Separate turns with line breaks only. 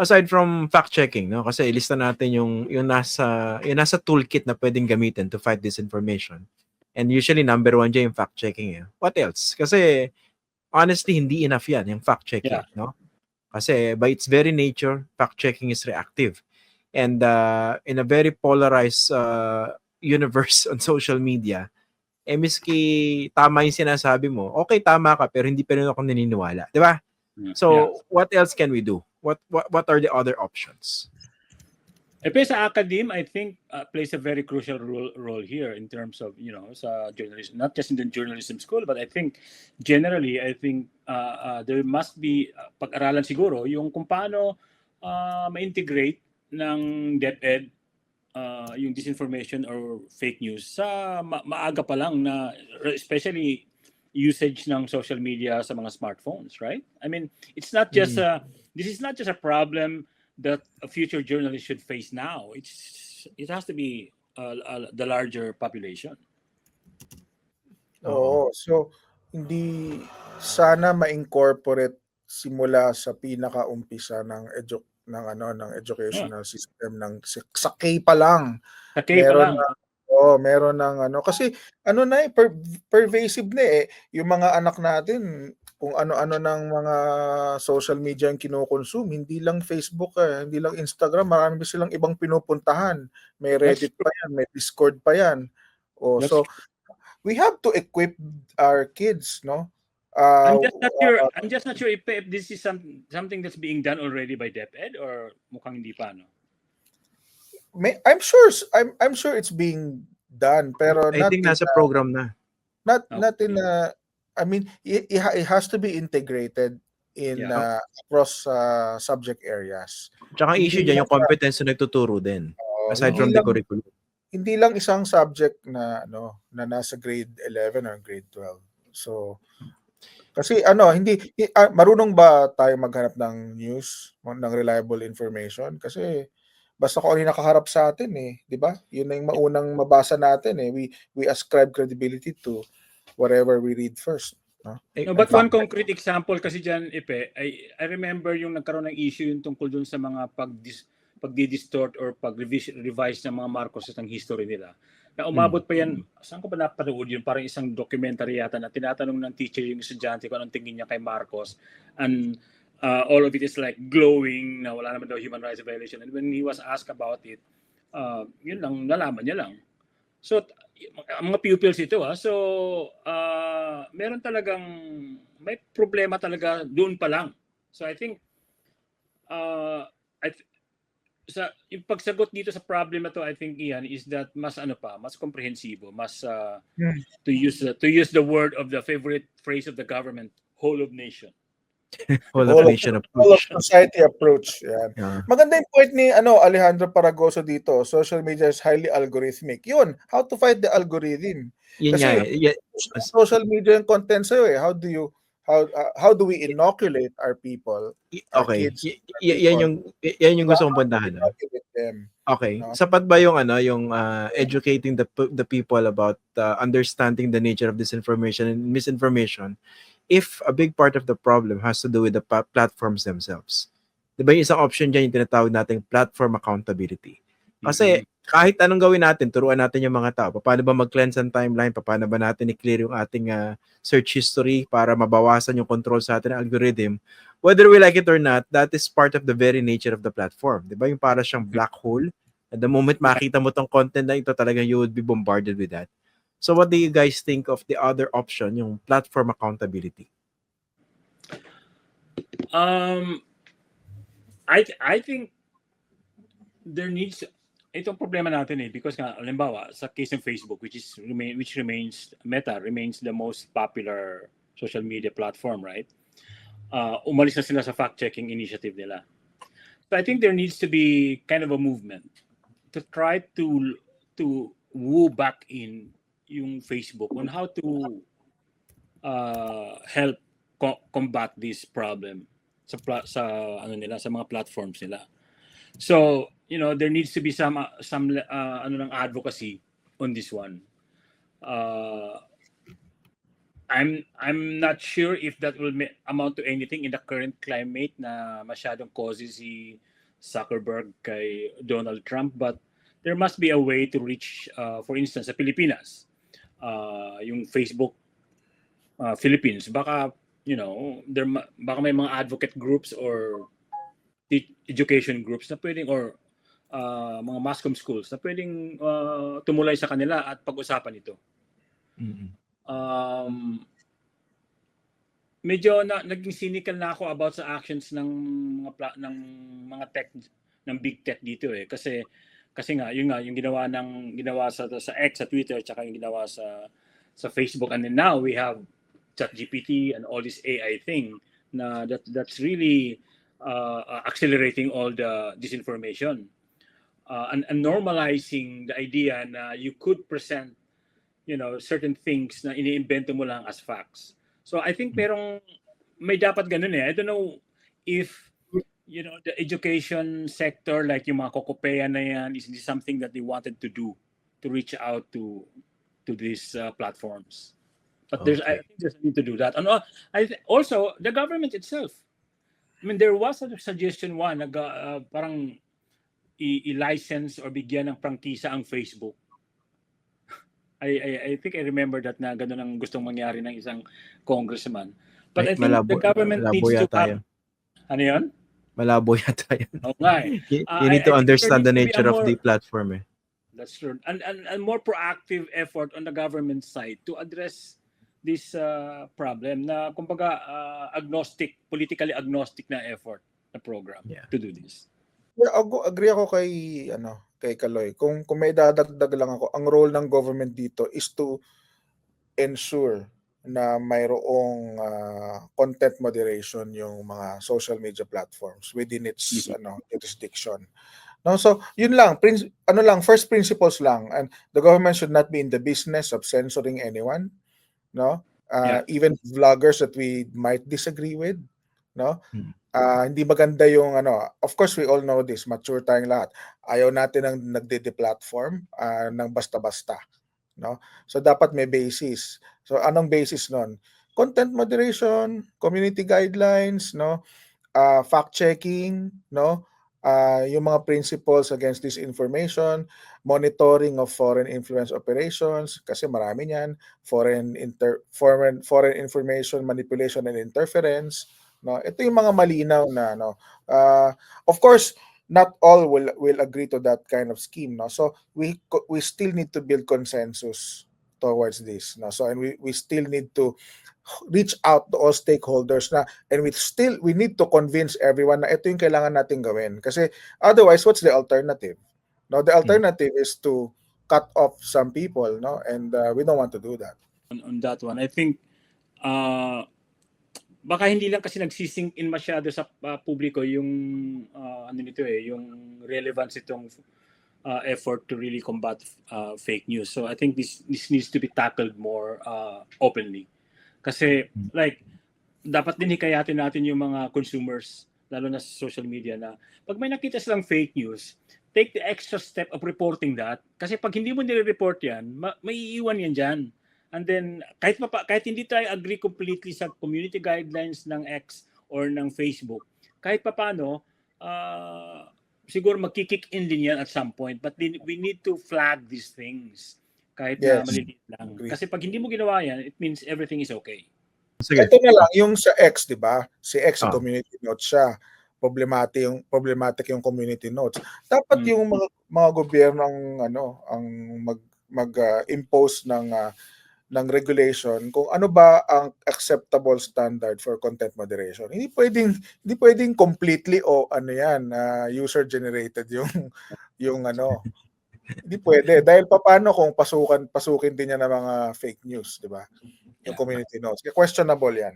aside from fact checking, no? Kasi ilista natin yung nasa toolkit na pwedeng gamitin to fight disinformation. And usually number one dyan yung fact checking. What else? Kasi honestly hindi enough yan yung fact checking, no? Kasi by its very nature, fact checking is reactive. And in a very polarized universe on social media, miski tama yung sinasabi mo, okay, tama ka, pero hindi pa rin ako naniniwala. Di ba? So, what else can we do? What are the other options?
Sa academe, I think plays a very crucial role here in terms of, sa journalism, not just in the journalism school, but I think generally, I think there must be pag-aralan siguro yung kung paano ma-integrate ng DepEd yung disinformation or fake news sa maaga pa lang na especially usage ng social media sa mga smartphones, right? I mean, it's not just this is not just a problem that a future journalist should face now. It has to be the larger population.
So hindi sana ma-incorporate simula sa pinakaumpisa ng educational system sa K pa lang.
Sa K pa lang.
Meron ng kasi pervasive na yung mga anak natin kung ano-ano ng mga social media ang kino-consume, hindi lang Facebook, hindi lang Instagram, marami silang ibang pinupuntahan. May Reddit pa yan, may Discord pa yan. So we have to equip our kids, no?
I'm just not sure if this is something that's being done already by DepEd or mukhang hindi pa, no?
I'm sure it's being done, pero
I think nasa program na.
Not in I mean, it has to be integrated in across subject areas.
Tsaka issue dyan yung competence na nagtuturo din. Aside from the curriculum.
Hindi lang isang subject na nasa grade 11 or grade 12. So kasi hindi marunong ba tayo maghanap ng news, ng reliable information? Kasi basta kung ano yung nakaharap sa atin di ba? Yun na yung maunang mabasa natin We ascribe credibility to whatever we read first.
No, but one concrete example kasi dyan, I remember yung nagkaroon ng issue yung tungkol dun sa mga pagdi-distort or pag-revise ng mga Marcos ng history nila. Na umabot pa yan, saan ko ba napanood yun? Parang isang documentary yata na tinatanong ng teacher yung estudyante kung anong tingin niya kay Marcos. And all of it is like glowing na wala naman daw human rights violation. And when he was asked about it, yun lang, nalaman niya lang. So, mga pupils ito So, meron talagang, may problema talaga doon pa lang. So, I think, yung pagsagot dito sa problem na to, I think, Ian, is that mas komprehensibo, mas to use the word of the favorite phrase of the government, whole of nation.
Whole of society approach. Yan. Maganda yung point ni Alejandro Paragoso dito. Social media is highly algorithmic. Yun, how to fight the algorithm. Kasi social media yung content sa'yo how do we inoculate our people, our kids?
Yan yung gusto kong puntahan. Okay. Sapat ba yung educating the people about understanding the nature of disinformation and misinformation if a big part of the problem has to do with the platforms themselves? Diba yung isang option dyan yung tinatawag nating platform accountability. Kasi kahit anong gawin natin, turuan natin yung mga tao. Paano ba mag-cleanse ang timeline? Paano ba natin i-clear yung ating search history para mabawasan yung control sa ating algorithm? Whether we like it or not, that is part of the very nature of the platform. Diba yung para siyang black hole? At the moment makita mo tong content na ito, talagang you would be bombarded with that. So what do you guys think of the other option, yung platform accountability?
I think there needs itong problema natin because halimbawa sa case ng Facebook which remains Meta remains the most popular social media platform, right? Umalis na sila sa fact-checking initiative nila. So I think there needs to be kind of a movement to try to woo back in yung Facebook on how to help combat this problem sa mga platforms nila. So, there needs to be some advocacy on this one. I'm not sure if that will amount to anything in the current climate na masyadong cozy si Zuckerberg kay Donald Trump, but there must be a way to reach, for instance, sa Pilipinas, yung Facebook Philippines, baka baka may mga advocate groups or education groups na pwedeng, or mga mass comm schools na pwedeng tumulay sa kanila at pag-usapan ito. Medyo naging cynical na ako about sa actions ng mga tech, ng big tech dito kasi nga yung ginawa sa X, sa Twitter, tsaka yung ginawa sa Facebook, and then now we have ChatGPT and all this AI thing that's really accelerating all the disinformation and normalizing the idea na you could present certain things na iniimbento mo lang as facts. So I think may dapat ganun I don't know if the education sector, like yung mga Kokopea na yan, is this something that they wanted to do to reach out to these platforms. But I think there's a need to do that. And also the government itself. I mean, there was a suggestion na parang i-license or bigyan ng prangkisa ang Facebook. I think I remember that na ganun ang gustong mangyari ng isang congressman. But I think the government needs to have... Ano yun?
Malabo yata yan.
Okay.
You need to understand the nature of the platform.
That's true. And more proactive effort on the government side to address this problem na kumbaga politically agnostic na effort na program to do this.
Yeah, agree ako kay Kaloy. Kung may dadagdag lang ako, ang role ng government dito is to ensure na mayroong content moderation yung mga social media platforms within its jurisdiction. No, so yun lang, first principles lang, and the government should not be in the business of censoring anyone, no? Even vloggers that we might disagree with, no? Hindi maganda yung of course we all know this, mature tayong lahat. Ayaw natin ng nagde-platform ng basta-basta, no? So dapat may basis. So anong basis nun? Content moderation, community guidelines, no? Fact checking, no? Yung mga principles against disinformation, monitoring of foreign influence operations, kasi marami niyan, foreign information manipulation and interference, no? Ito yung mga malinaw na of course not all will agree to that kind of scheme, no? So we still need to build consensus towards this, no? So and we still need to reach out to all stakeholders na, and we need to convince everyone na ito yung kailangan natin gawin, kasi otherwise what's the alternative? No, the alternative is to cut off some people, no? And we don't want to do that.
On that one, I think baka hindi lang kasi nagsisink in masyado sa publiko yung yung relevance itong effort to really combat fake news. So I think this needs to be tackled more openly. Kasi like dapat din hikayatin natin yung mga consumers, lalo na sa social media, na pag may nakita silang fake news, take the extra step of reporting that. Kasi pag hindi mo nire-report yan, may iiwan yan dyan. And then kahit hindi tayo agree completely sa community guidelines ng X or ng Facebook, kahit paano siguro magki-kick in din yan at some point, but we need to flag these things kahit na maliliit lang. Kasi pag hindi mo ginawa yan, it means everything is okay.
Sige. Ito na lang yung sa X, di ba? Si X community notes siya. Problematic yung community notes. Dapat yung mga gobyerno ang mag-impose ng regulation kung ano ba ang acceptable standard for content moderation. Hindi pwedeng completely user generated yung hindi pwede, dahil paano kung pasukin din niya ng mga fake news, di ba? Yung community notes. Questionable yan.